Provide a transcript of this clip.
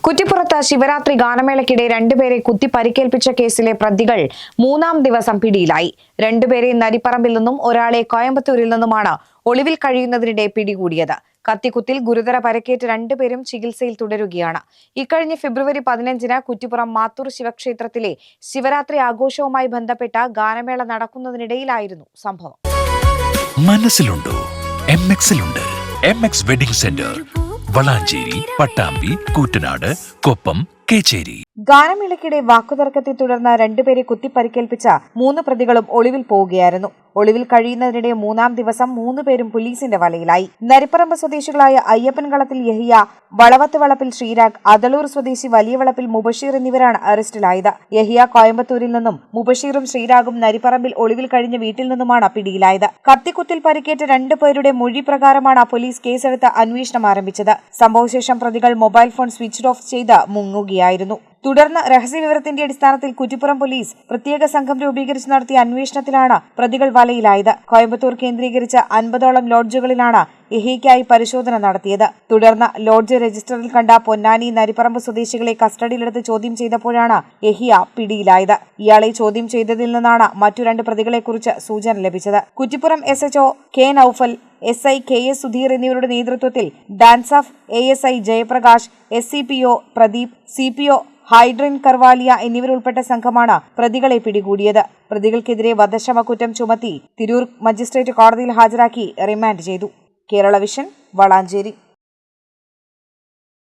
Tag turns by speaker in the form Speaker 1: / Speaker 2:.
Speaker 1: കുറ്റിപ്പുറത്ത് ശിവരാത്രി ഗാനമേളയ്ക്കിടെ രണ്ടുപേരെ കുത്തി പരിക്കേൽപ്പിച്ച കേസിലെ പ്രതികൾ മൂന്നാം ദിവസം പിടിയിലായി. രണ്ടുപേരെ നരിപ്പറമ്പിൽ നിന്നും ഒരാളെ കോയമ്പത്തൂരിൽ നിന്നുമാണ് ഒളിവിൽ കഴിയുന്നതിനിടെ പിടികൂടിയത്. കത്തിക്കുത്തിൽ ഗുരുതര പരിക്കേറ്റ് രണ്ടുപേരും ചികിത്സയിൽ തുടരുകയാണ്. ഇക്കഴിഞ്ഞ ഫെബ്രുവരി 15-ന് കുറ്റിപ്പുറം മാത്തൂർ ശിവക്ഷേത്രത്തിലെ ശിവരാത്രി ആഘോഷവുമായി ബന്ധപ്പെട്ട ഗാനമേള നടക്കുന്നതിനിടയിലായിരുന്നു സംഭവം.
Speaker 2: മനസ്സിലുണ്ടോ? MXലുണ്ട്. MX wedding centre, Valanchery, Pattambi, Koottanad, Koppam, Kecheri.
Speaker 1: ഗാനമേളയ്ക്കിടെ വാക്കുതർക്കത്തെ തുടർന്ന് രണ്ടുപേരെ കുത്തിപ്പരിക്കേൽപ്പിച്ച 3 പ്രതികളും ഒളിവിൽ പോവുകയായിരുന്നു. ഒളിവിൽ കഴിയുന്നതിനിടെ മൂന്നാം ദിവസം 3 പേരും പോലീസിന്റെ വലയിലായി. നരിപ്പറമ്പ് സ്വദേശികളായ അയ്യപ്പൻകളത്തിൽ യഹിയ, വളവത്ത് വളപ്പിൽ ശ്രീരാഗ്, അതളൂർ സ്വദേശി വലിയ വളപ്പിൽ മുബഷീർ എന്നിവരാണ് അറസ്റ്റിലായത്. യഹിയ കോയമ്പത്തൂരിൽ നിന്നും മുബഷീറും ശ്രീരാഗും നരിപ്പറമ്പിൽ ഒളിവിൽ കഴിഞ്ഞ വീട്ടിൽ നിന്നുമാണ് പിടിയിലായത്. കത്തിക്കുത്തിൽ പരിക്കേറ്റ 2 പേരുടെ മൊഴി പ്രകാരമാണ് പോലീസ് കേസെടുത്ത് അന്വേഷണം ആരംഭിച്ചത്. സംഭവശേഷം പ്രതികൾ മൊബൈൽ ഫോൺ സ്വിച്ച് ഓഫ് ചെയ്ത് മുങ്ങുകയായിരുന്നു. തുടർന്ന് രഹസ്യവിവരത്തിന്റെ അടിസ്ഥാനത്തിൽ കുറ്റിപ്പുറം പോലീസ് പ്രത്യേക സംഘം രൂപീകരിച്ച് നടത്തിയ അന്വേഷണത്തിലാണ് പ്രതികൾ വലയിലായത്. കോയമ്പത്തൂർ കേന്ദ്രീകരിച്ച് 50ഓളം ലോഡ്ജുകളിലാണ് യഹിയയ്ക്കായി പരിശോധന നടത്തിയത്. തുടർന്ന് ലോഡ്ജ് രജിസ്റ്ററിൽ കണ്ട പൊന്നാനി, നരിപ്പറമ്പ് സ്വദേശികളെ കസ്റ്റഡിയിലെടുത്ത് ചോദ്യം ചെയ്തപ്പോഴാണ് യഹിയ പിടിയിലായത്. ഇയാളെ ചോദ്യം ചെയ്തതിൽ നിന്നാണ് മറ്റു 2 പ്രതികളെക്കുറിച്ച് സൂചന ലഭിച്ചത്. Kuttippuram SHO K Noufal, SI KS Sudheer എന്നിവരുടെ നേതൃത്വത്തിൽ dance of ASI Jayaprakash, SCPO Pradeep, CPO ഹൈഡ്രിൻ കർവാലിയ എന്നിവരുൾപ്പെട്ട സംഘമാണ് പ്രതികളെ പിടികൂടിയത്. പ്രതികൾക്കെതിരെ വധശ്രമക്കുറ്റം ചുമത്തി തിരൂർ മജിസ്ട്രേറ്റ് കോടതിയിൽ ഹാജരാക്കി റിമാൻഡ് ചെയ്തു. കേരള വിഷൻ, വളാഞ്ചേരി.